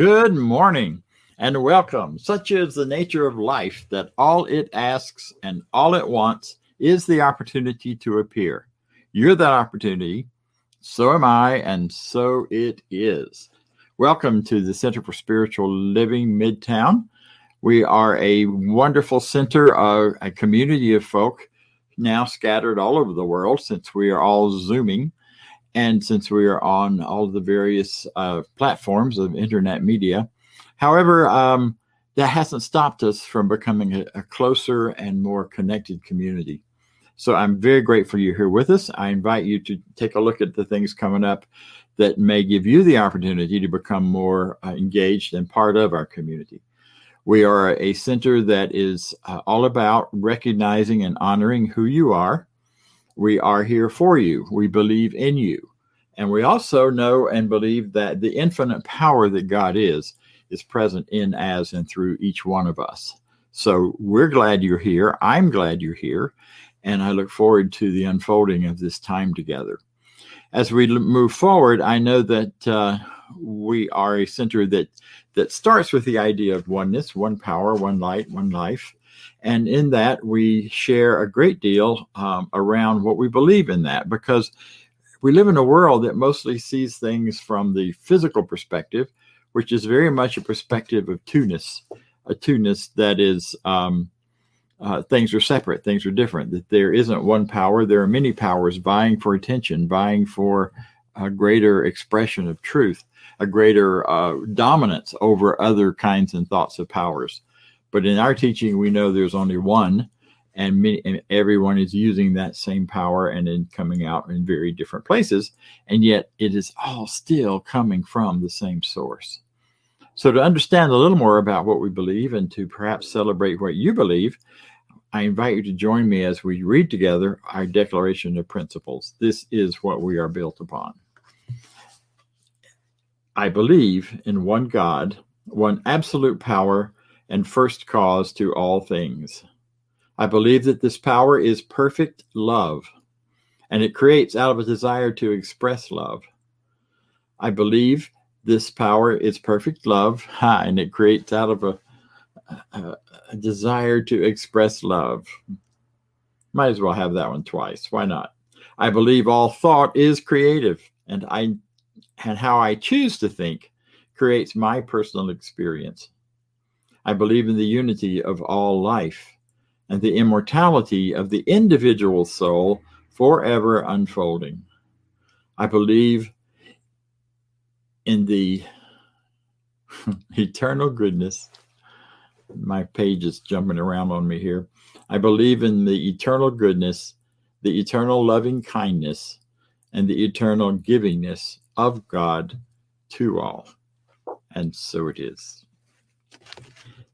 Good morning and welcome. Such is the nature of life that all it asks and all it wants is the opportunity to appear. You're that opportunity, so am I, and so it is. Welcome to the Center for Spiritual Living Midtown. We are a wonderful center, a community of folk now scattered all over the world since we are all Zooming. And since we are on all of the various platforms of internet media. However, that hasn't stopped us from becoming a closer and more connected community. So I'm very grateful you're here with us. I invite you to take a look at the things coming up that may give you the opportunity to become more engaged and part of our community. We are a center that is all about recognizing and honoring who you are. We are here for you. We believe in you. And we also know and believe that the infinite power that God is present in, as, and through each one of us. So we're glad you're here. I'm glad you're here. And I look forward to the unfolding of this time together. As we move forward, I know that we are a center that starts with the idea of oneness, one power, one light, one life. And in that, we share a great deal around what we believe in that, because we live in a world that mostly sees things from the physical perspective, which is very much a perspective of two-ness, a two-ness that is things are separate, things are different, that there isn't one power. There are many powers vying for attention, vying for a greater expression of truth, a greater dominance over other kinds and thoughts of powers. But in our teaching, we know there's only one, and everyone is using that same power and then coming out in very different places. And yet it is all still coming from the same source. So to understand a little more about what we believe and to perhaps celebrate what you believe, I invite you to join me as we read together our Declaration of Principles. This is what we are built upon. I believe in one God, one absolute power, and first cause to all things. I believe that this power is perfect love, and it creates out of a desire to express love. I believe this power is perfect love, and it creates out of a desire to express love. Might as well have that one twice. Why not? I believe all thought is creative, and how I choose to think creates my personal experience. I believe in the unity of all life and the immortality of the individual soul forever unfolding. I believe in the eternal goodness. My page is jumping around on me here. I believe in the eternal goodness, the eternal loving kindness, and the eternal givingness of God to all. And so it is.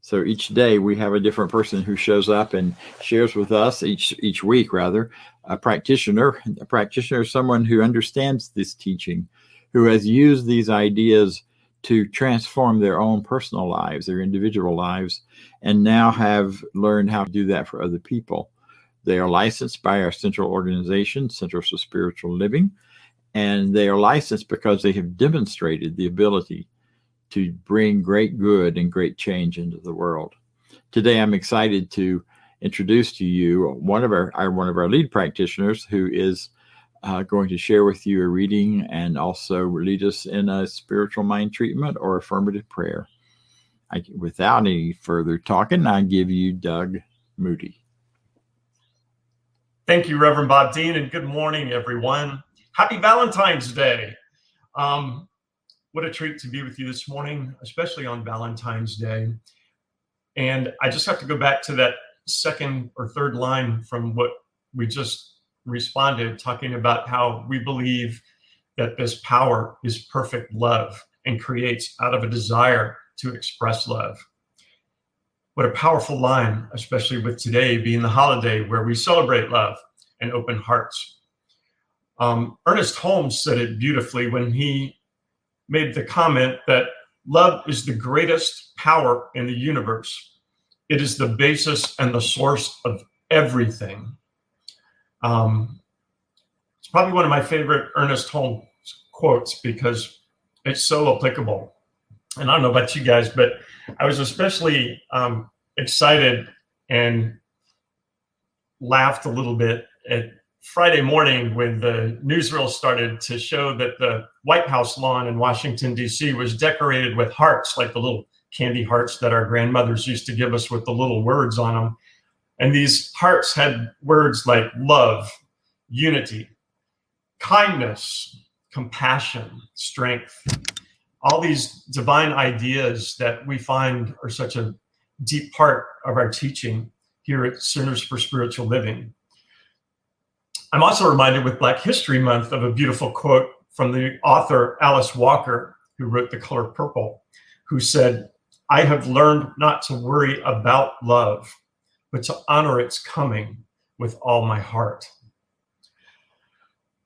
So each day we have a different person who shows up and shares with us each week, rather, a practitioner. A practitioner is someone who understands this teaching, who has used these ideas to transform their own personal lives, their individual lives, and now have learned how to do that for other people. They are licensed by our central organization, Centers for Spiritual Living, and they are licensed because they have demonstrated the ability to bring great good and great change into the world. Today, I'm excited to introduce to you one of our lead practitioners who is going to share with you a reading and also lead us in a spiritual mind treatment or affirmative prayer. Without any further talking, I give you Doug Moody. Thank you, Reverend Bob Deen, and good morning, everyone. Happy Valentine's Day. What a treat to be with you this morning, especially on Valentine's Day. And I just have to go back to that second or third line from what we just responded, talking about how we believe that this power is perfect love and creates out of a desire to express love. What a powerful line, especially with today being the holiday where we celebrate love and open hearts. Ernest Holmes said it beautifully when he made the comment that love is the greatest power in the universe. It is the basis and the source of everything. It's probably one of my favorite Ernest Holmes quotes because it's so applicable. And I don't know about you guys, but I was especially excited and laughed a little bit at Friday morning when the newsreel started to show that the White House lawn in Washington, D.C. was decorated with hearts, like the little candy hearts that our grandmothers used to give us with the little words on them. And these hearts had words like love, unity, kindness, compassion, strength, all these divine ideas that we find are such a deep part of our teaching here at Centers for Spiritual Living. I'm also reminded with Black History Month of a beautiful quote from the author Alice Walker, who wrote The Color Purple, who said, "I have learned not to worry about love, but to honor its coming with all my heart."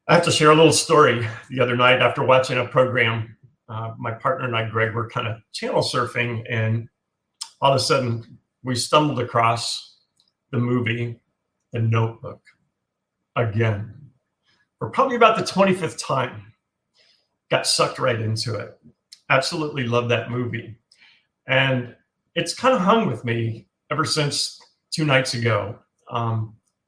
I have to share a little story. The other night after watching a program, my partner and I, Greg, were kind of channel surfing, and all of a sudden we stumbled across the movie, The Notebook, again. For probably about the 25th time, got sucked right into it. Absolutely love that movie. And it's kind of hung with me ever since 2 nights ago.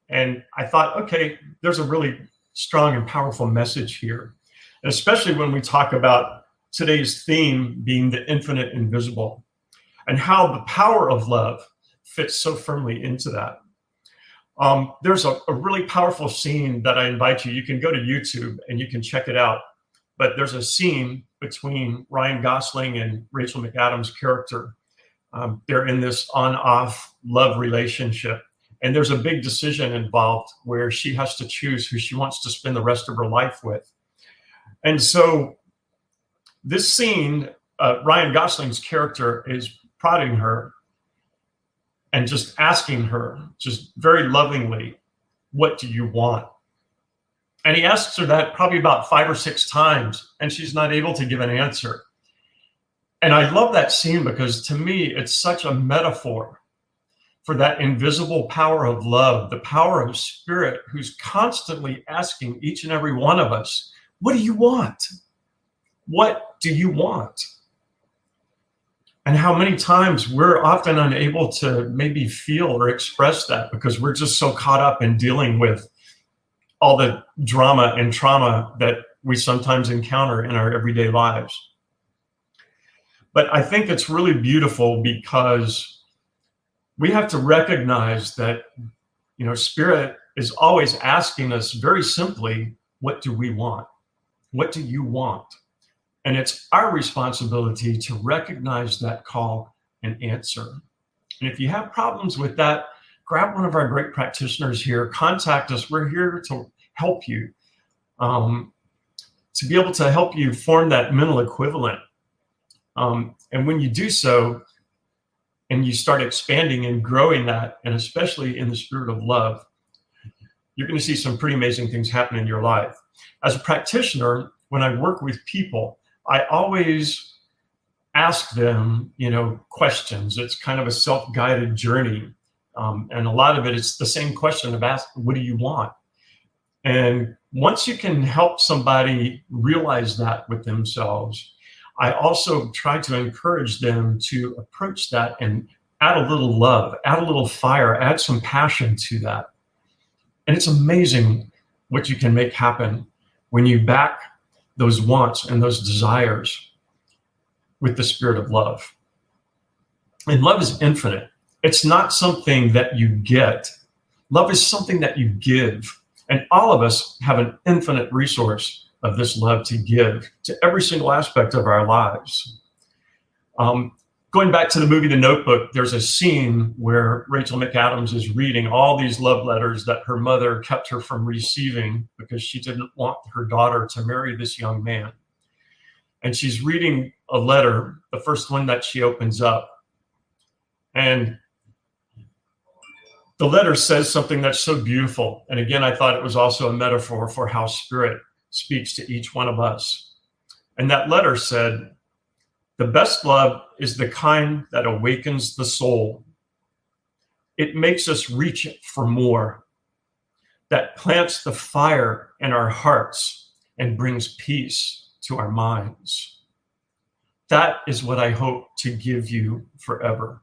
And I thought, okay, there's a really strong and powerful message here. And especially when we talk about today's theme being the infinite invisible, and how the power of love fits so firmly into that. There's a really powerful scene that I invite you. You can go to YouTube and you can check it out. But there's a scene between Ryan Gosling and Rachel McAdams' character. They're in this on-off love relationship. And there's a big decision involved where she has to choose who she wants to spend the rest of her life with. And so this scene, Ryan Gosling's character is prodding her and just asking her, just very lovingly, "What do you want?" And he asks her that probably about 5 or 6 times, and she's not able to give an answer. And I love that scene because to me, it's such a metaphor for that invisible power of love, the power of spirit, who's constantly asking each and every one of us, "What do you want? What do you want?" And how many times we're often unable to maybe feel or express that because we're just so caught up in dealing with all the drama and trauma that we sometimes encounter in our everyday lives. But I think it's really beautiful because we have to recognize that, Spirit is always asking us very simply, what do we want? What do you want? And it's our responsibility to recognize that call and answer. And if you have problems with that, grab one of our great practitioners here, contact us. We're here to help you, to be able to help you form that mental equivalent. And when you do so, and you start expanding and growing that, and especially in the spirit of love, you're going to see some pretty amazing things happen in your life. As a practitioner, when I work with people, I always ask them, questions. It's kind of a self-guided journey. And a lot of it is the same question of asking, what do you want? And once you can help somebody realize that with themselves, I also try to encourage them to approach that and add a little love, add a little fire, add some passion to that. And it's amazing what you can make happen when you back those wants and those desires with the spirit of love. And love is infinite. It's not something that you get. Love is something that you give. And all of us have an infinite resource of this love to give to every single aspect of our lives. Going back to the movie The Notebook, there's a scene where Rachel McAdams is reading all these love letters that her mother kept her from receiving because she didn't want her daughter to marry this young man. And she's reading a letter, the first one that she opens up. And the letter says something that's so beautiful. And again, I thought it was also a metaphor for how Spirit speaks to each one of us. And that letter said, "The best love is the kind that awakens the soul. It makes us reach for more, that plants the fire in our hearts and brings peace to our minds." That is what I hope to give you forever.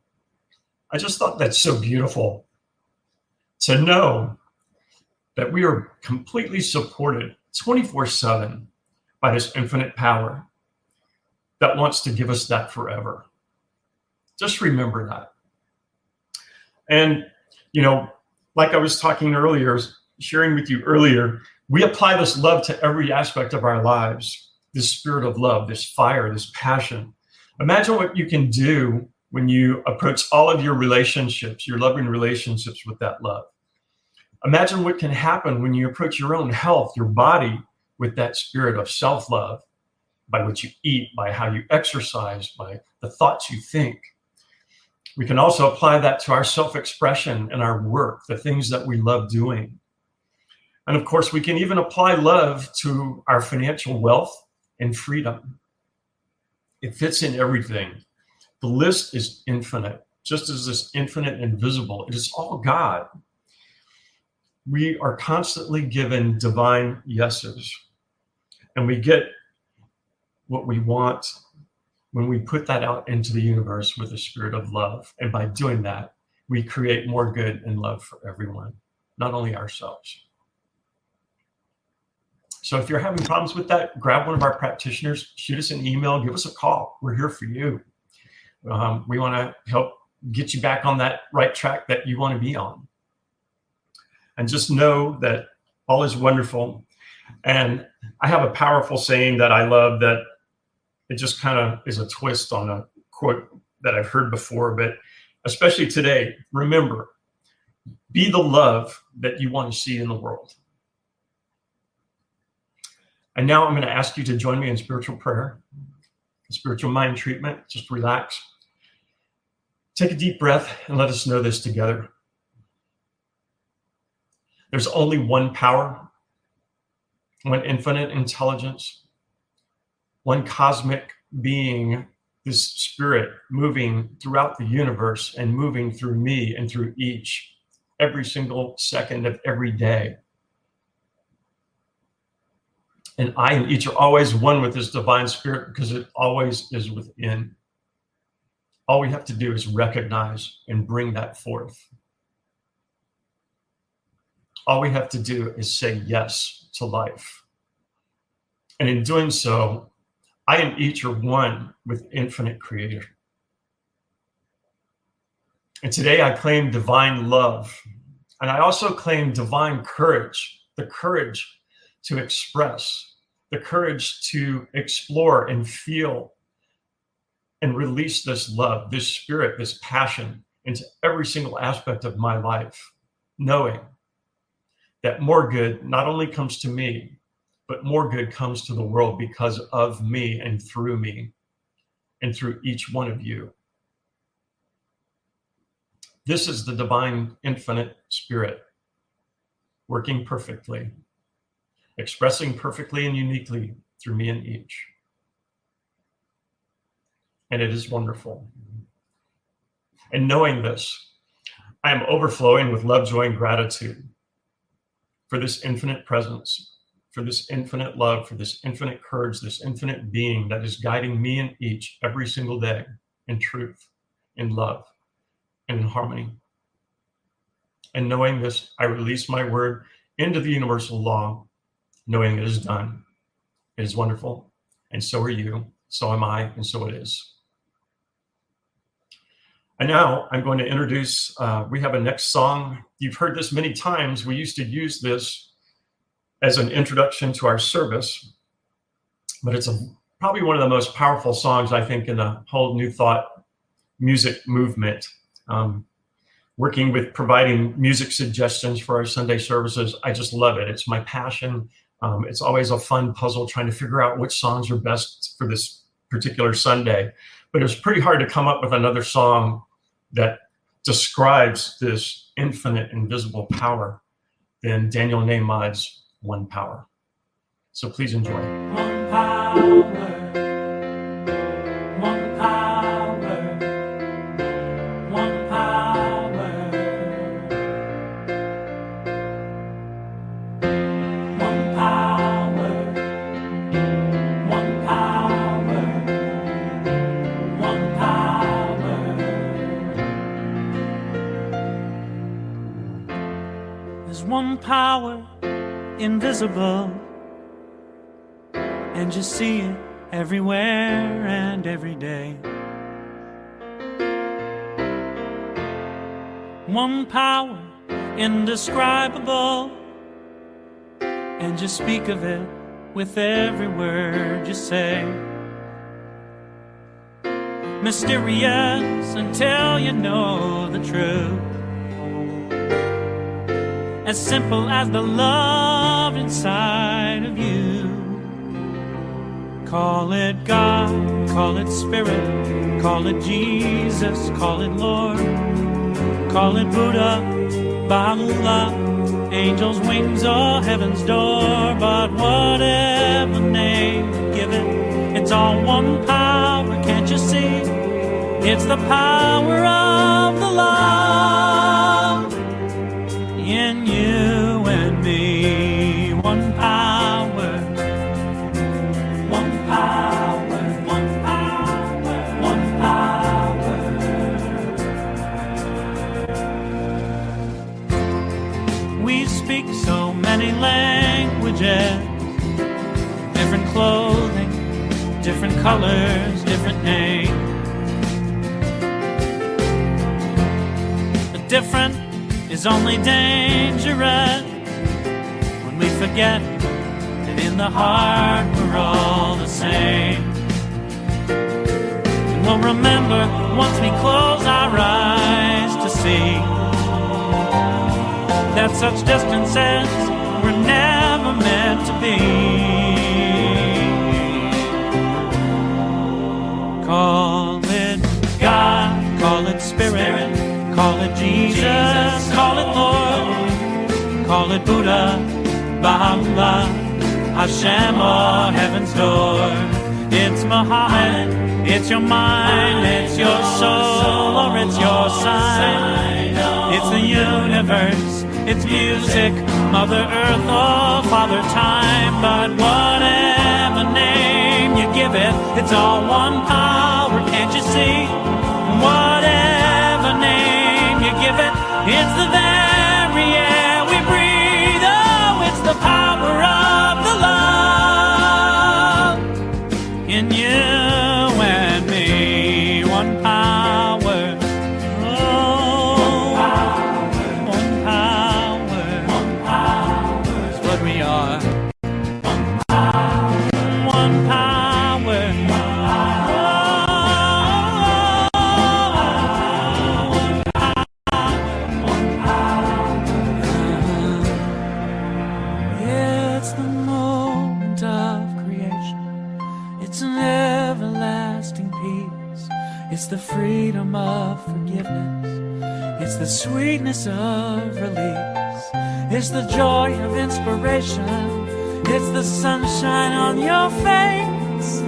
I just thought that's so beautiful to know that we are completely supported 24/7 by this infinite power that wants to give us that forever. Just remember that. And, like I was talking earlier, sharing with you earlier, we apply this love to every aspect of our lives, this spirit of love, this fire, this passion. Imagine what you can do when you approach all of your relationships, your loving relationships with that love. Imagine what can happen when you approach your own health, your body, with that spirit of self-love, by what you eat, by how you exercise, by the thoughts you think. We can also apply that to our self-expression and our work, the things that we love doing. And of course, we can even apply love to our financial wealth and freedom. It fits in everything. The list is infinite, just as this infinite and visible. It is all God. We are constantly given divine yeses, and we get what we want when we put that out into the universe with a spirit of love. And by doing that, we create more good and love for everyone, not only ourselves. So if you're having problems with that, grab one of our practitioners, shoot us an email, give us a call. We're here for you. We want to help get you back on that right track that you want to be on. And just know that all is wonderful. And I have a powerful saying that I love, that it just kind of is a twist on a quote that I've heard before, but especially today. Remember, be the love that you want to see in the world. And now I'm going to ask you to join me in spiritual prayer, spiritual mind treatment. Just relax. Take a deep breath and let us know this together. There's only one power, one infinite intelligence, one cosmic being, this spirit moving throughout the universe and moving through me and through each, every single second of every day. And I and each are always one with this divine spirit, because it always is within. All we have to do is recognize and bring that forth. All we have to do is say yes to life. And in doing so, I and each are one with infinite creator. And today I claim divine love. And I also claim divine courage, the courage to express, the courage to explore and feel and release this love, this spirit, this passion into every single aspect of my life, knowing that more good not only comes to me, but more good comes to the world because of me and through each one of you. This is the divine infinite spirit working perfectly, expressing perfectly and uniquely through me and each. And it is wonderful. And knowing this, I am overflowing with love, joy, and gratitude for this infinite presence, for this infinite love, for this infinite courage, this infinite being that is guiding me and each every single day in truth, in love, and in harmony. And knowing this, I release my word into the universal law, knowing it is done. It is wonderful, and so are you, so am I, and so it is. And now I'm going to introduce, we have a next song. You've heard this many times. We used to use this as an introduction to our service, but it's probably one of the most powerful songs, I think, in the whole New Thought music movement. Working with providing music suggestions for our Sunday services, I just love it. It's my passion. It's always a fun puzzle trying to figure out which songs are best for this particular Sunday. But it was pretty hard to come up with another song that describes this infinite invisible power than Daniel Nahmad's One Power. So please enjoy. One power, one power, one power, one power, one power, one power, invisible, and you see it everywhere and every day. One power, indescribable, and you speak of it with every word you say. Mysterious until you know the truth. As simple as the love inside of you. Call it God, call it Spirit, call it Jesus, call it Lord, call it Buddha, Baha'u'llah, angels' wings or heaven's door. But whatever name you give it, it's all one power, can't you see? It's the power of the love in you and me. One power, one power, one power, one power. We speak so many languages, different clothing, different colors, different names. The different is only dangerous when we forget that in the heart we're all the same. And we'll remember once we close our eyes to see that such distances were never meant to be. Call it God, call it Spirit, call it Jesus, call it Lord, call it Buddha, Baha'u'llah, Hashem or heaven's door. It's Muhammad, it's your mind, it's your soul, or it's your sign. It's the universe, it's music, Mother Earth or Father Time. But whatever name you give it, it's all one power, can't you see? Whatever name you give it, it's the very air we breathe. Oh, it's the power of the love in you and me. One power, oh, one power, is what we are. One power. It's the freedom of forgiveness. It's the sweetness of release. It's the joy of inspiration. It's the sunshine on your face.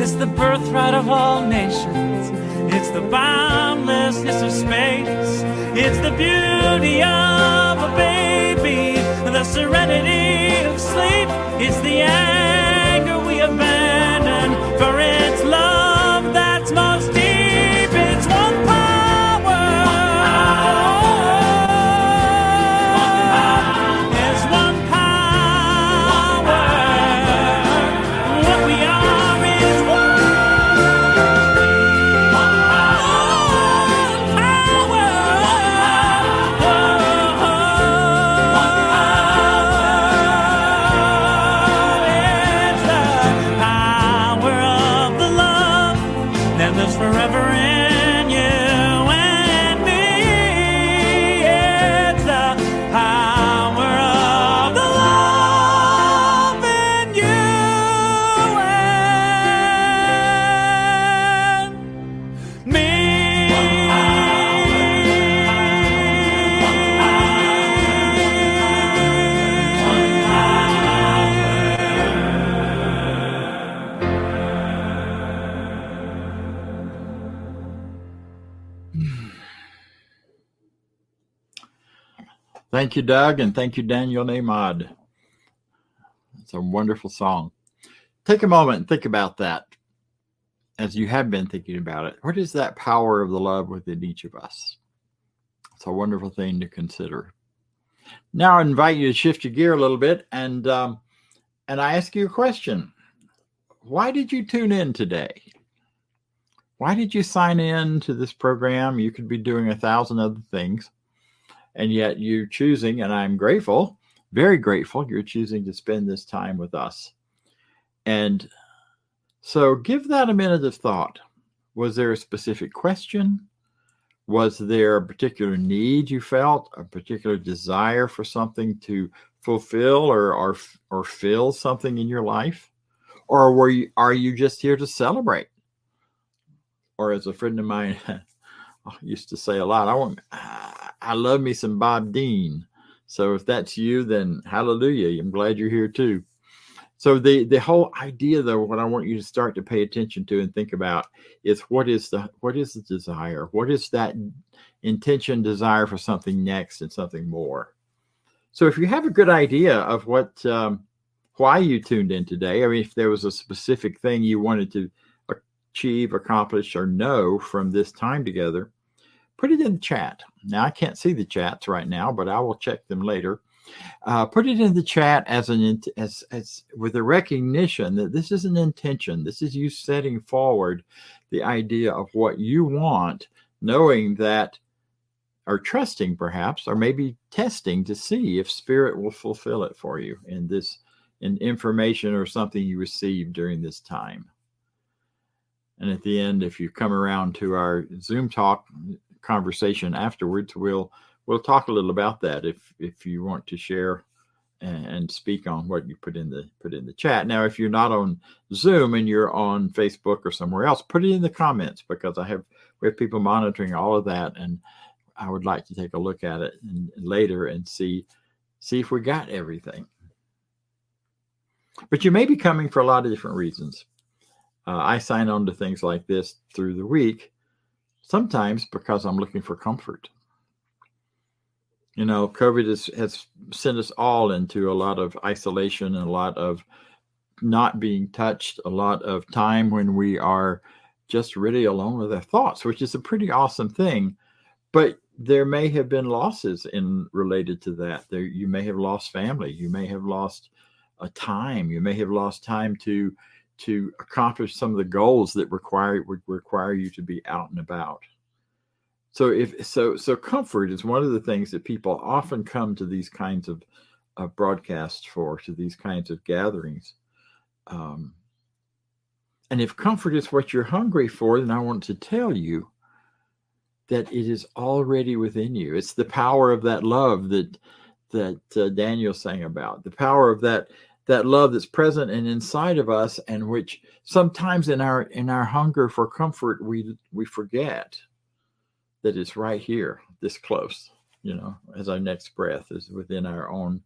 It's the birthright of all nations. It's the boundlessness of space. It's the beauty of a baby, the serenity of sleep. It's the anger we abandon for its love that's most deep. It's one power. It's one power. What we are is one power. It's the power of the love that lives forever in you and me. It's the power of the love in you and me. Thank you, Doug, and thank you, Daniel Namad. It's a wonderful song. Take a moment and think about that as you have been thinking about it. What is that power of the love within each of us? It's a wonderful thing to consider. Now I invite you to shift your gear a little bit, and I ask you a question. Why did you tune in today? Why did you sign in to this program? You could be doing 1,000 other things, and yet you're choosing, and I'm grateful, very grateful, you're choosing to spend this time with us. And so give that a minute of thought. Was there a specific question? Was there a particular need you felt, a particular desire for something to fulfill or fill something in your life? Or are you just here to celebrate? Or as a friend of mine used to say a lot, I love me some Bob Deen. So if that's you, then hallelujah. I'm glad you're here too. So the whole idea, though, what I want you to start to pay attention to and think about is what is the desire? What is that intention, desire for something next and something more? So if you have a good idea of why you tuned in today, I mean, if there was a specific thing you wanted to achieve, accomplish, or know from this time together, put it in the chat. Now I can't see the chats right now, but I will check them later. Put it in the chat as with a recognition that this is an intention. This is you setting forward the idea of what you want, knowing that, or trusting perhaps, or maybe testing to see if Spirit will fulfill it for you in information or something you received during this time. And at the end, if you come around to our Zoom talk conversation afterwards, we'll talk a little about that if you want to share and speak on what you put in the chat. Now, if you're not on Zoom and you're on Facebook or somewhere else, put it in the comments, because we have people monitoring all of that, and I would like to take a look at it later and see if we got everything. But you may be coming for a lot of different reasons. I sign on to things like this through the week, sometimes because I'm looking for comfort. You know, COVID has sent us all into a lot of isolation and a lot of not being touched, a lot of time when we are just really alone with our thoughts, which is a pretty awesome thing. But there may have been losses related to that. You may have lost family. You may have lost time. You may have lost time to accomplish some of the goals that would require you to be out and about. So comfort is one of the things that people often come to these kinds of broadcasts for, to these kinds of gatherings. And if comfort is what you're hungry for, then I want to tell you that it is already within you. It's the power of that love that Daniel sang about, the power of that love that's present and inside of us, and which sometimes in our hunger for comfort we forget that it's right here, this close, as our next breath is within our own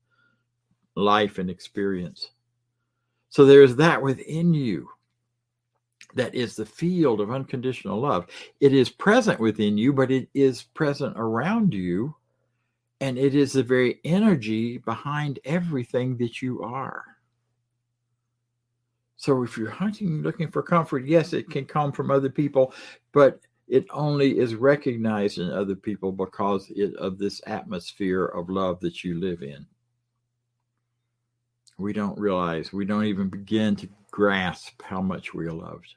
life and experience. So there's that within you that is the field of unconditional love. It is present within you, but it is present around you, and it is the very energy behind everything that you are. So if you're looking for comfort, yes, it can come from other people, but it only is recognized in other people because of this atmosphere of love that you live in. We don't realize, we don't even begin to grasp how much we are loved.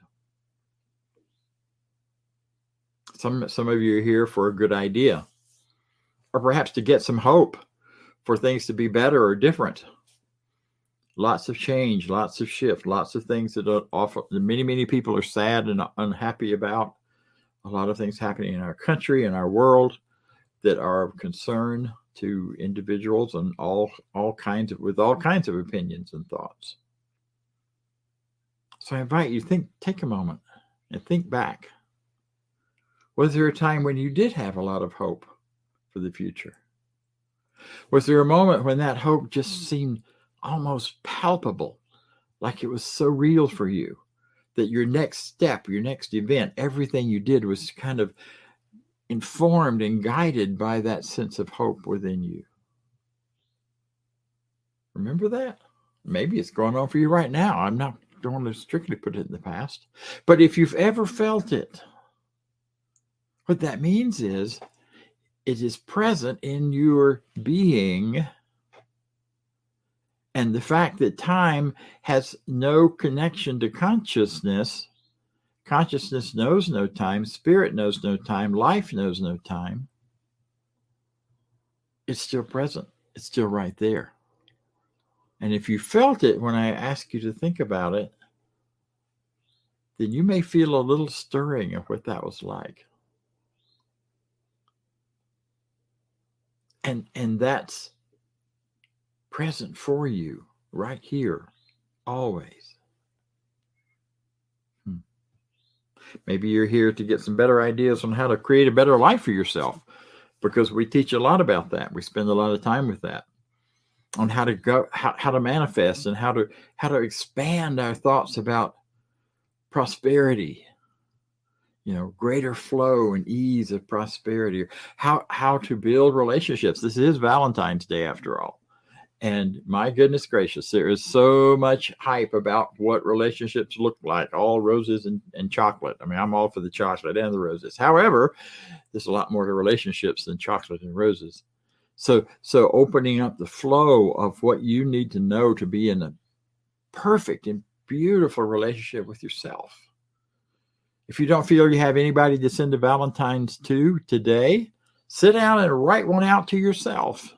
Some of you are here for a good idea, or perhaps to get some hope for things to be better or different. Lots of change, lots of shift, lots of things that many people are sad and unhappy about. A lot of things happening in our country and our world that are of concern to individuals and all kinds of opinions and thoughts. So I invite you take a moment and think back. Was there a time when you did have a lot of hope for the future? Was there a moment when that hope just seemed almost palpable, like it was so real for you that your next step, your next event, everything you did was kind of informed and guided by that sense of hope within you? Remember that? Maybe it's going on for you right now. I'm not going to strictly put it in the past. But if you've ever felt it, what that means is It is present in your being. And the fact that time has no connection to consciousness, consciousness knows no time, spirit knows no time, life knows no time, it's still present. It's still right there. And if you felt it when I asked you to think about it, then you may feel a little stirring of what that was like. And that's present for you right here, always. Maybe you're here to get some better ideas on how to create a better life for yourself, because we teach a lot about that. We spend a lot of time with that, on how to go, how to manifest, and how to expand our thoughts about prosperity, greater flow and ease of prosperity, how to build relationships. This is Valentine's Day after all. And my goodness gracious, there is so much hype about what relationships look like, all roses and chocolate. I mean, I'm all for the chocolate and the roses. However, there's a lot more to relationships than chocolate and roses. So opening up the flow of what you need to know to be in a perfect and beautiful relationship with yourself. If you don't feel you have anybody to send a Valentine's to today, sit down and write one out to yourself.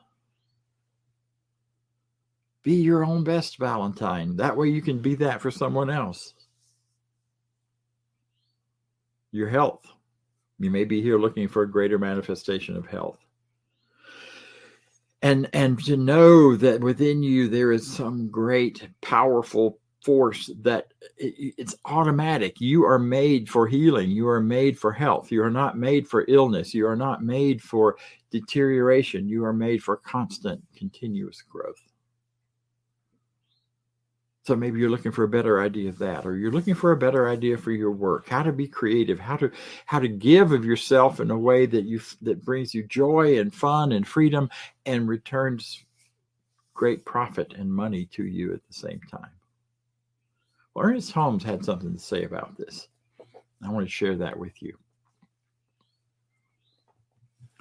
Be your own best Valentine. That way you can be that for someone else. Your health. You may be here looking for a greater manifestation of health. And to know that within you there is some great, powerful force that it's automatic. You are made for healing. You are made for health. You are not made for illness. You are not made for deterioration. You are made for constant, continuous growth. So maybe you're looking for a better idea of that, or you're looking for a better idea for your work, how to be creative, how to give of yourself in a way that brings you joy and fun and freedom and returns great profit and money to you at the same time. Well, Ernest Holmes had something to say about this. I want to share that with you.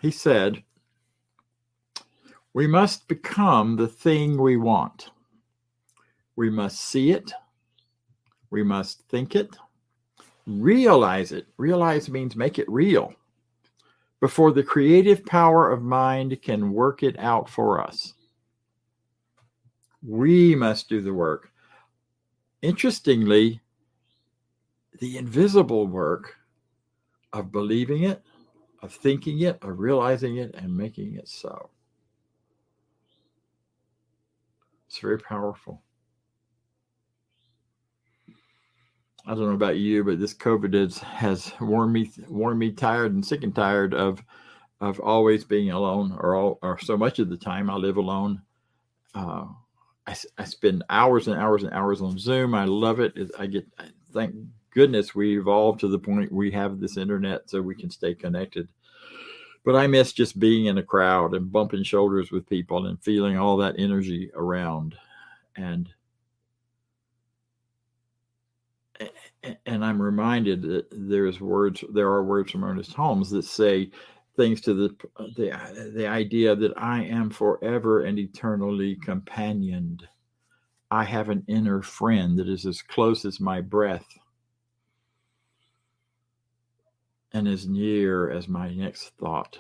He said, "We must become the thing we want. We must see it. We must think it. Realize it." Realize means make it real. "Before the creative power of mind can work it out for us." We must do the work. Interestingly, the invisible work of believing it, of thinking it, of realizing it, and making it so. It's very powerful. I don't know about you, but this COVID has worn me tired and sick and tired of always being alone, or so much of the time I live alone. I spend hours and hours and hours on Zoom. I love it. Thank goodness we evolved to the point we have this internet so we can stay connected. But I miss just being in a crowd and bumping shoulders with people and feeling all that energy around. And I'm reminded that there are words from Ernest Holmes that say things to the idea that I am forever and eternally companioned. I have an inner friend that is as close as my breath and as near as my next thought.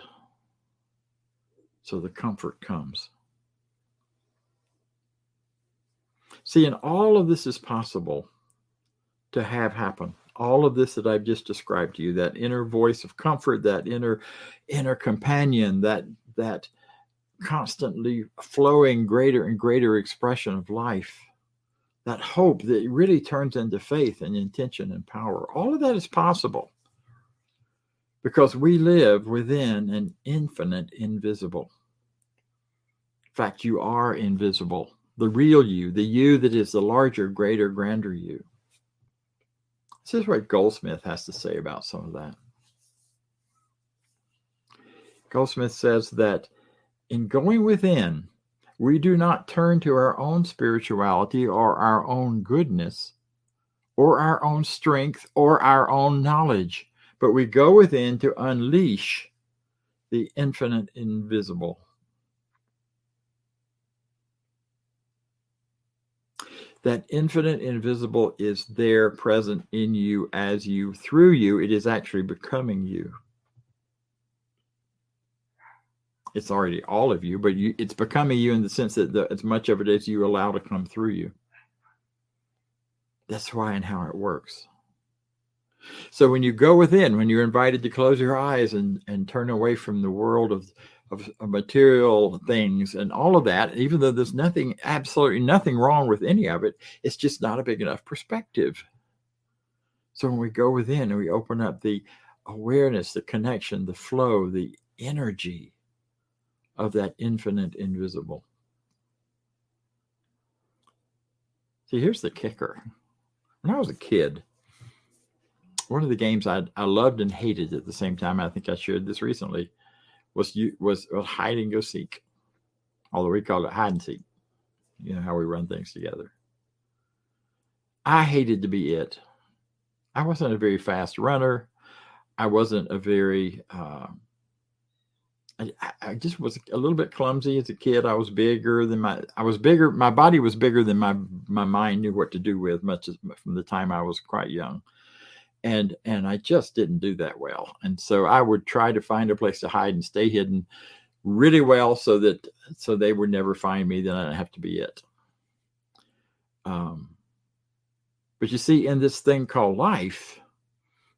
So the comfort comes. See, and all of this is possible to have happen. All of this that I've just described to you, that inner voice of comfort, that inner companion, that constantly flowing greater and greater expression of life, that hope that really turns into faith and intention and power. All of that is possible because we live within an infinite invisible. In fact, you are invisible. The real you, the you that is the larger, greater, grander you. This is what Goldsmith has to say about some of that. Goldsmith says that in going within, we do not turn to our own spirituality or our own goodness or our own strength or our own knowledge, but we go within to unleash the infinite invisible. That infinite invisible is there, present in you, as you, through you. It is actually becoming you. It's already all of you, but it's becoming you in the sense that as much of it as you allow to come through you. That's why and how it works. So when you go within, when you're invited to close your eyes and turn away from the world of material things and all of that, even though there's absolutely nothing wrong with any of it, it's just not a big enough perspective. So when we go within and we open up the awareness, the connection, the flow, the energy of that infinite invisible. See, here's the kicker. When I was a kid, one of the games I loved and hated at the same time, I think I shared this recently, was hide and go seek. Although we call it hide and seek. You know how we run things together. I hated to be it. I wasn't a very fast runner. I wasn't a very I just was a little bit clumsy as a kid. I was bigger. My body was bigger than my mind knew what to do with, much as from the time I was quite young. And I just didn't do that well. And so I would try to find a place to hide and stay hidden really well so they would never find me. Then I didn't have to be it. But you see, in this thing called life,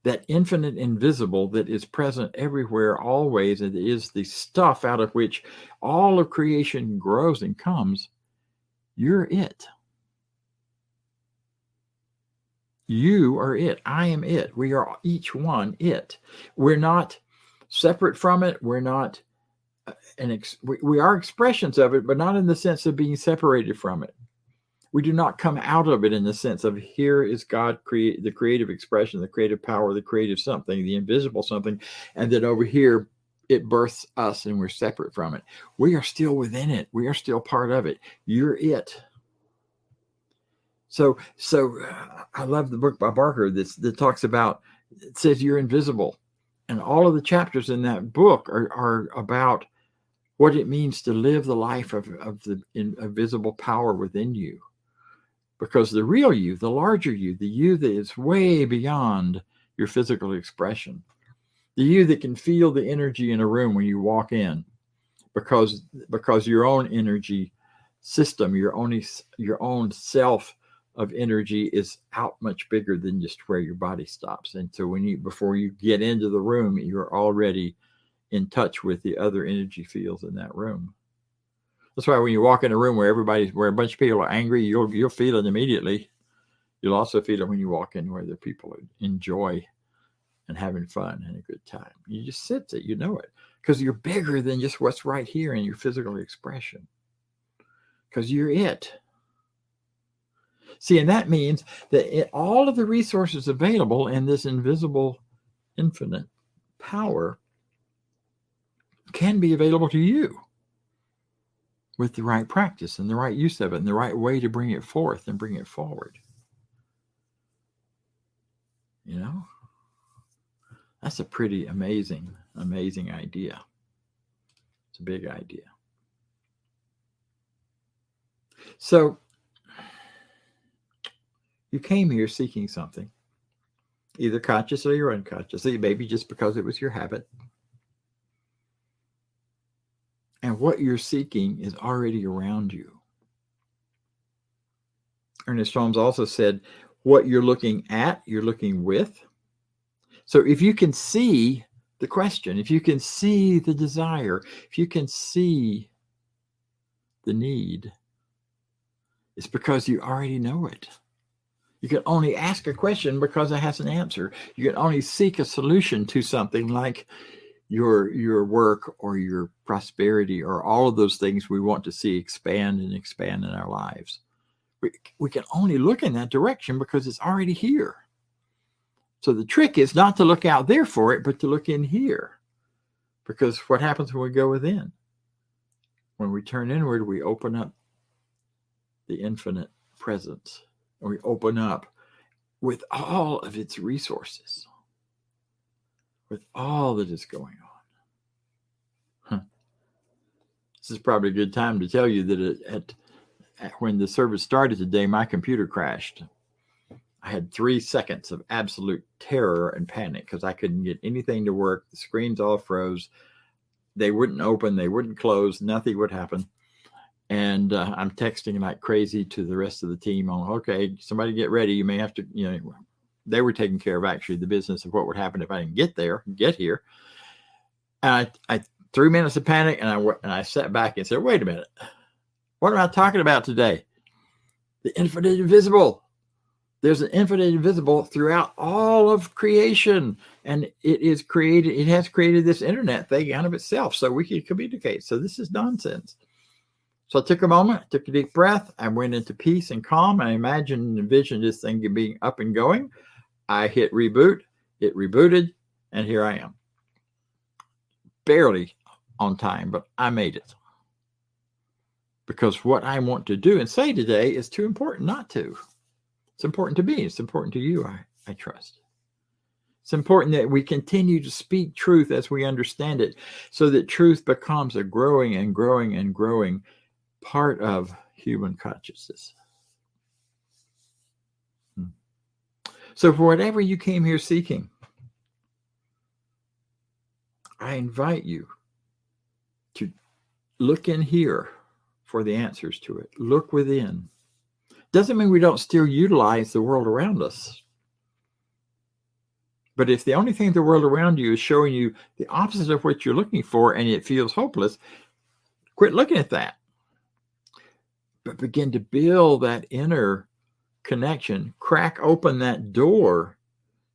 that infinite invisible that is present everywhere, always, and is the stuff out of which all of creation grows and comes, you're it. You are it. I am it. We are each one it. We're not separate from it. We're not, we are expressions of it, but not in the sense of being separated from it. We do not come out of it in the sense of here is God, the creative expression, the creative power, the creative something, the invisible something, and then over here it births us and we're separate from it. We are still within it. We are still part of it. You're it. So I love the book by Barker that talks about, it says you're invisible. And all of the chapters in that book are about what it means to live the life of the invisible power within you. Because the real you, the larger you, the you that is way beyond your physical expression, the you that can feel the energy in a room when you walk in, because your own energy system, your own self of energy is out much bigger than just where your body stops. And so before you get into the room, you're already in touch with the other energy fields in that room. That's why when you walk in a room where a bunch of people are angry, you'll feel it immediately. You'll also feel it when you walk in where the people enjoy and having fun and a good time. You just sense it, you know it, because you're bigger than just what's right here in your physical expression. Because you're it. See, and that means that all of the resources available in this invisible, infinite power can be available to you with the right practice and the right use of it and the right way to bring it forth and bring it forward. You know, that's a pretty amazing idea. It's a big idea. So you came here seeking something, either consciously or unconsciously, maybe just because it was your habit. And what you're seeking is already around you. Ernest Holmes also said, what you're looking at, you're looking with. So if you can see the question, if you can see the desire, if you can see the need, it's because you already know it. You can only ask a question because it has an answer. You can only seek a solution to something like your work or your prosperity or all of those things we want to see expand in our lives. We can only look in that direction because it's already here. So the trick is not to look out there for it, but to look in here. Because what happens when we go within? When we turn inward, we open up the infinite presence. And we open up with all of its resources, with all that is going on. This is probably a good time to tell you that when the service started today, my computer crashed. I had 3 seconds of absolute terror and panic because I couldn't get anything to work. The screens all froze. They wouldn't open. They wouldn't close. Nothing would happen. And I'm texting like crazy to the rest of the team on, okay, somebody get ready. You may have to, they were taking care of actually the business of what would happen if I didn't get here. And I 3 minutes of panic, and I sat back and said, wait a minute. What am I talking about today? The infinite invisible. There's an infinite invisible throughout all of creation, and it has created this internet thing out of itself so we can communicate. So this is nonsense. So I took a moment, took a deep breath. I went into peace and calm. I imagined and envisioned this thing being up and going. I hit reboot. It rebooted, and here I am. Barely on time, but I made it. Because what I want to do and say today is too important not to. It's important to me. It's important to you, I trust. It's important that we continue to speak truth as we understand it so that truth becomes a growing and growing and growing part of human consciousness. So for whatever you came here seeking, I invite you to look in here for the answers to it. Look within. Doesn't mean we don't still utilize the world around us. But if the only thing the world around you is showing you the opposite of what you're looking for and it feels hopeless, quit looking at that. But begin to build that inner connection, crack open that door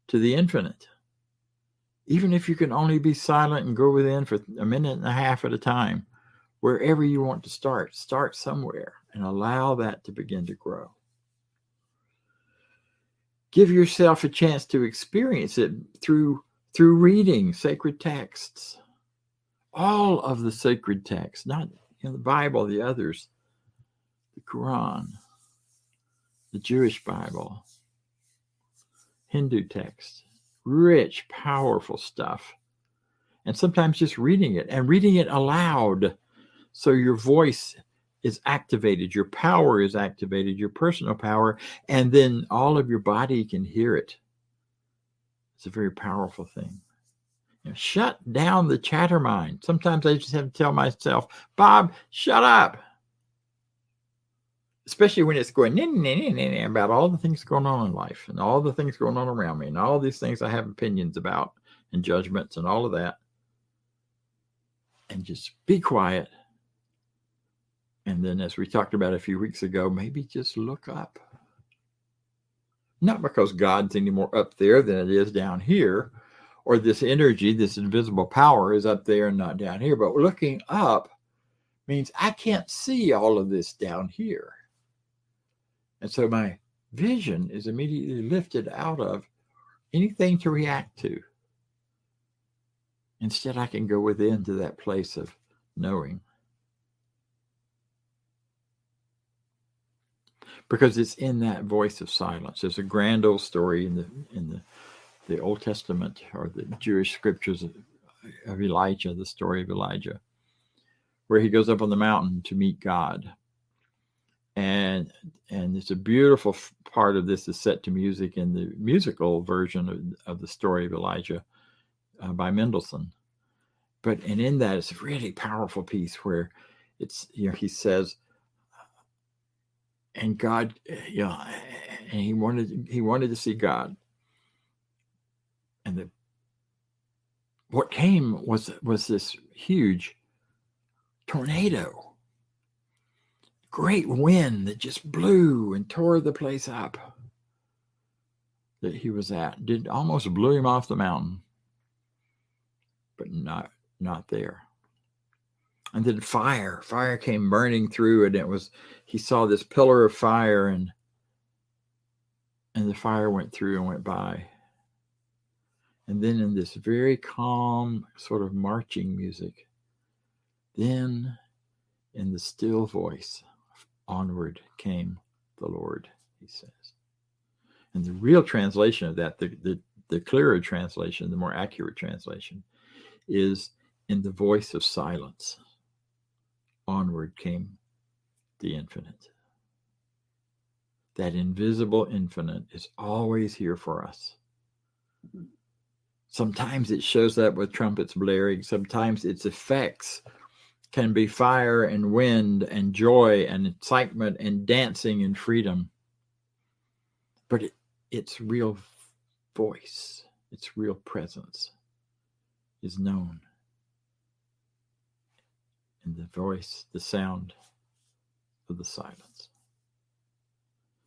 to the infinite. Even if you can only be silent and go within for a minute and a half at a time, wherever you want to start somewhere and allow that to begin to grow. Give yourself a chance to experience it through reading sacred texts. All of the sacred texts, not the Bible, the others, the Quran, the Jewish Bible, Hindu text, rich, powerful stuff. And sometimes just reading it and reading it aloud so your voice is activated, your power is activated, your personal power, and then all of your body can hear it. It's a very powerful thing. Shut down the chatter mind. Sometimes I just have to tell myself, Bob, shut up. Especially when it's going about all the things going on in life and all the things going on around me and all these things I have opinions about and judgments and all of that. And just be quiet. And then, as we talked about a few weeks ago, maybe just look up. Not because God's any more up there than it is down here, or this energy, this invisible power is up there and not down here. But looking up means I can't see all of this down here. And so my vision is immediately lifted out of anything to react to. Instead, I can go within to that place of knowing. Because it's in that voice of silence. There's a grand old story in the Old Testament or the Jewish scriptures of Elijah, the story of Elijah, where he goes up on the mountain to meet God. And it's a beautiful part of this is set to music in the musical version of the story of Elijah by Mendelssohn. And in that, it's a really powerful piece where it's, he says, and God, and he wanted to see God. And what came was this huge tornado, great wind that just blew and tore the place up that he was at. Almost blew him off the mountain, but not there. And then fire came burning through, and he saw this pillar of fire, and the fire went through and went by. And then in this very calm sort of marching music, then in the still voice, onward came the Lord, he says. And the real translation of that, the clearer translation, the more accurate translation, is in the voice of silence. onward came the infinite. That invisible infinite is always here for us. Sometimes it shows up with trumpets blaring. Sometimes its effects can be fire and wind and joy and excitement and dancing and freedom. But its real voice, its real presence is known in the voice, the sound of the silence.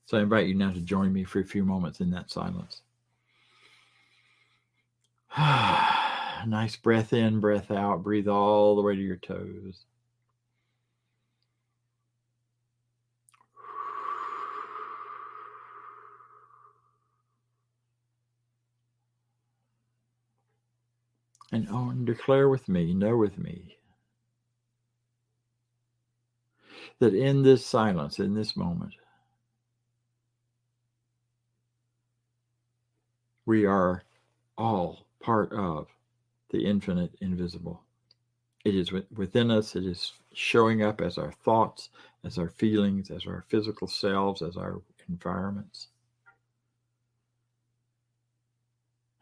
So I invite you now to join me for a few moments in that silence. Nice breath in, breath out. Breathe all the way to your toes. And declare with me, know with me, that in this silence, in this moment, we are all part of the infinite invisible. It is within us. It is showing up as our thoughts, as our feelings, as our physical selves, as our environments.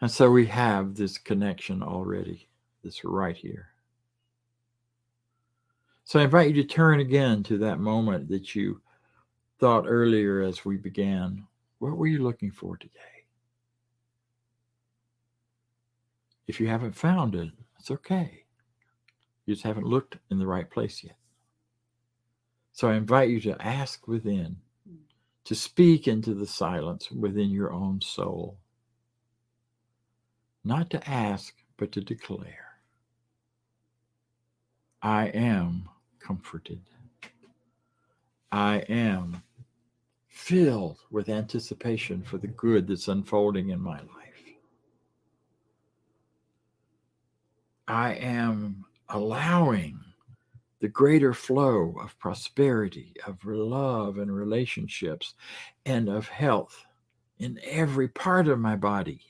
And so we have this connection already, this right here. So I invite you to turn again to that moment that you thought earlier as we began. What were you looking for today? If you haven't found it, it's okay. You just haven't looked in the right place yet. So I invite you to ask within, to speak into the silence within your own soul. Not to ask, but to declare. I am comforted. I am filled with anticipation for the good that's unfolding in my life. I am allowing the greater flow of prosperity, of love and relationships, and of health in every part of my body,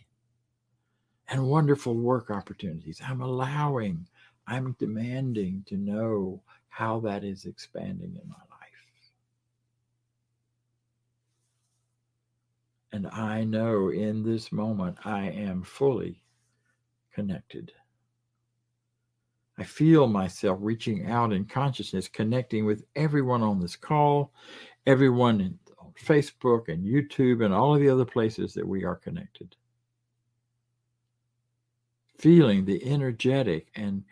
and wonderful work opportunities. I'm demanding to know how that is expanding in my life. And I know in this moment I am fully connected. I feel myself reaching out in consciousness, connecting with everyone on this call, everyone on Facebook and YouTube and all of the other places that we are connected. Feeling the energetic and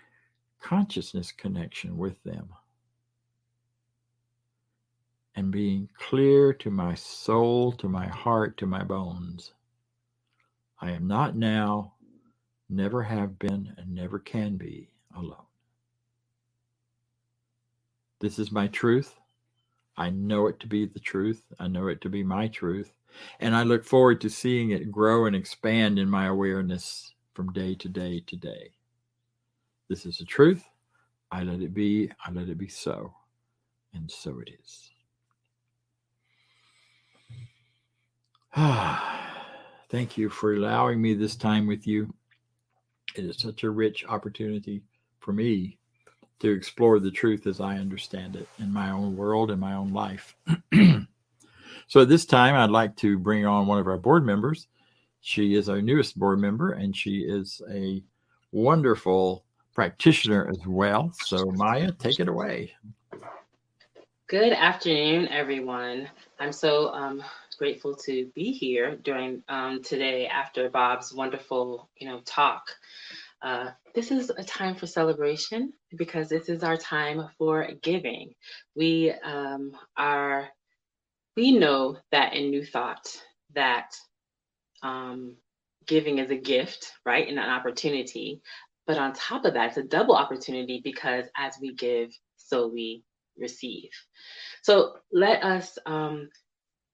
consciousness connection with them. And being clear to my soul, to my heart, to my bones. I am not now, never have been, and never can be alone. This is my truth. I know it to be the truth. I know it to be my truth. And I look forward to seeing it grow and expand in my awareness from day to day to day. This is the truth. I let it be. I let it be so. And so it is. Thank you for allowing me this time with you. It is such a rich opportunity for me to explore the truth as I understand it in my own world, in my own life. So at this time, I'd like to bring on one of our board members. She is our newest board member, and she is a wonderful practitioner as well. So Maya, take it away. Good afternoon, everyone. I'm so grateful to be here during today after Bob's wonderful, talk. This is a time for celebration because this is our time for giving. We know that in New Thought that giving is a gift, right, and an opportunity. But on top of that, it's a double opportunity because as we give, so we receive. So let us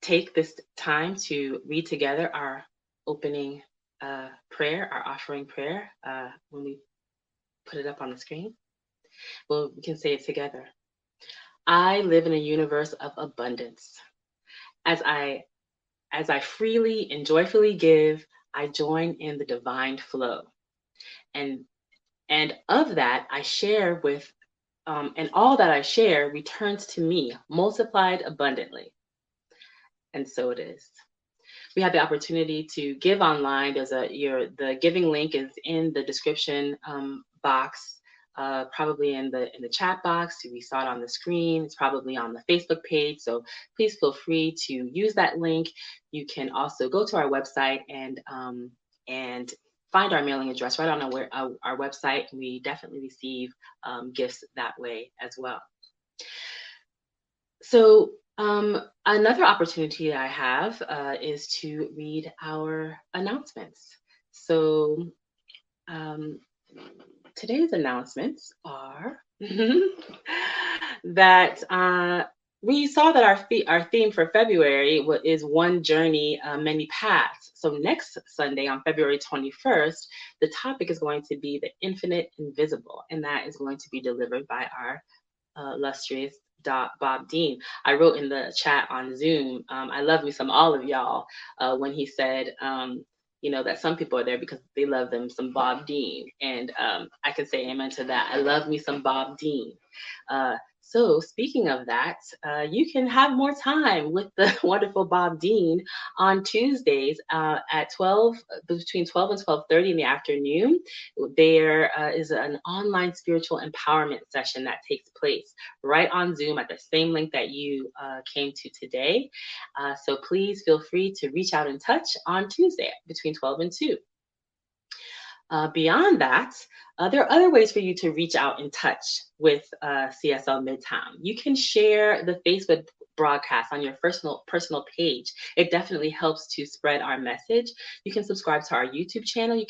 take this time to read together our opening prayer, our offering prayer, when we put it up on the screen. Well, we can say it together. I live in a universe of abundance. As I freely and joyfully give, I join in the divine flow. And of that, I share with and all that I share returns to me multiplied abundantly. And so it is. We have the opportunity to give online. The giving link is in the description box, probably in the chat box. We saw it on the screen. It's probably on the Facebook page. So please feel free to use that link. You can also go to our website and find our mailing address right on our website. We definitely receive gifts that way as well. So another opportunity that I have is to read our announcements. So today's announcements are that we saw that our theme for February is One Journey, Many Paths. So next Sunday on February 21st, the topic is going to be the Infinite Invisible, and that is going to be delivered by our illustrious Bob Deen. I wrote in the chat on Zoom, I love me some all of y'all when he said, that some people are there because they love them some Bob Deen. And I can say amen to that. I love me some Bob Deen. So speaking of that, you can have more time with the wonderful Bob Deen on Tuesdays at between 12 and 12:30 in the afternoon. There is an online spiritual empowerment session that takes place right on Zoom at the same link that you came to today. So please feel free to reach out and touch on Tuesday between 12 and 2. Beyond that, there are other ways for you to reach out and touch with CSL Midtown. You can share the Facebook broadcast on your personal page. It definitely helps to spread our message. You can subscribe to our YouTube channel. You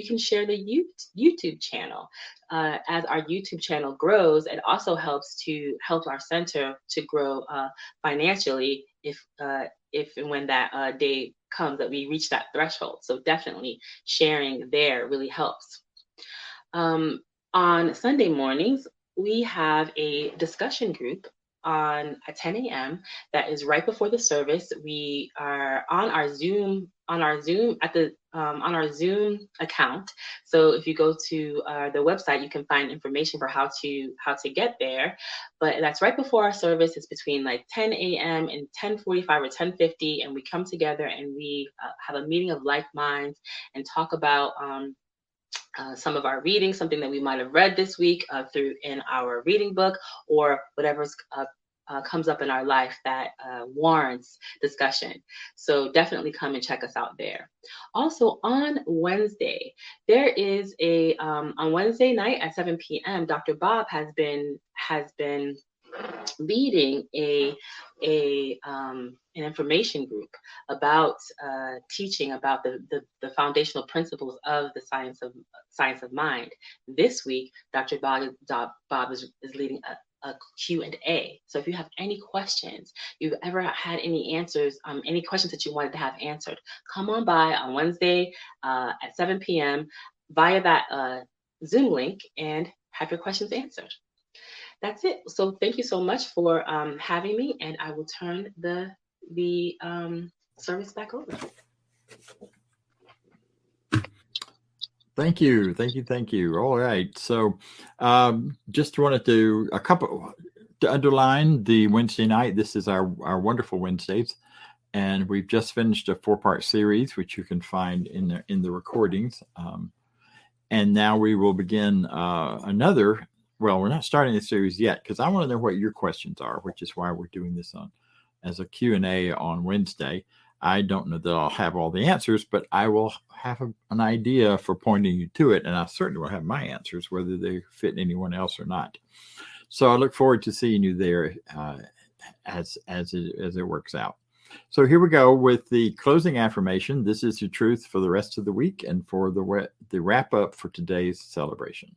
can share the YouTube channel. As our YouTube channel grows, it also helps our center to grow financially if and when that day comes that we reach that threshold. So definitely sharing there really helps. On Sunday mornings, we have a discussion group at 10 a.m. that is right before the service. We are on our Zoom account. So if you go to the website, you can find information for how to get there. But that's right before our service. It's between like 10 a.m. and 10:45 or 10:50, and we come together and we have a meeting of like minds and talk about some of our reading, something that we might have read this week in our reading book, or whatever's comes up in our life that warrants discussion. So definitely come and check us out there. Also on Wednesday, there is on Wednesday night at 7 p.m., Dr. Bob has been leading an information group about teaching about the foundational principles of the science of mind. This week, Dr. Bob is leading a Q&A. So if you have any questions, you've ever had any answers, any questions that you wanted to have answered, come on by on Wednesday at 7 p.m. via that Zoom link and have your questions answered. That's it. So thank you so much for having me, and I will turn the service back over. Thank you. All right. So just wanted to underline the Wednesday night. This is our wonderful Wednesdays. And we've just finished a 4-part series, which you can find in the recordings. And now we will begin another. Well, we're not starting the series yet because I want to know what your questions are, which is why we're doing this as a Q&A on Wednesday. I don't know that I'll have all the answers, but I will have an idea for pointing you to it. And I certainly will have my answers, whether they fit anyone else or not. So I look forward to seeing you there as it works out. So here we go with the closing affirmation. This is your truth for the rest of the week and for the wrap up for today's celebration.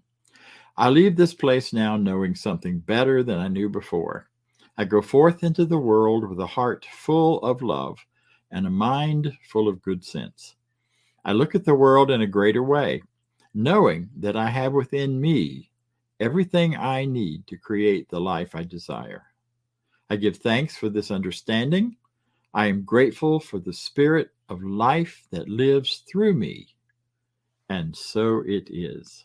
I leave this place now knowing something better than I knew before. I go forth into the world with a heart full of love and a mind full of good sense. I look at the world in a greater way, knowing that I have within me everything I need to create the life I desire. I give thanks for this understanding. I am grateful for the spirit of life that lives through me. And so it is.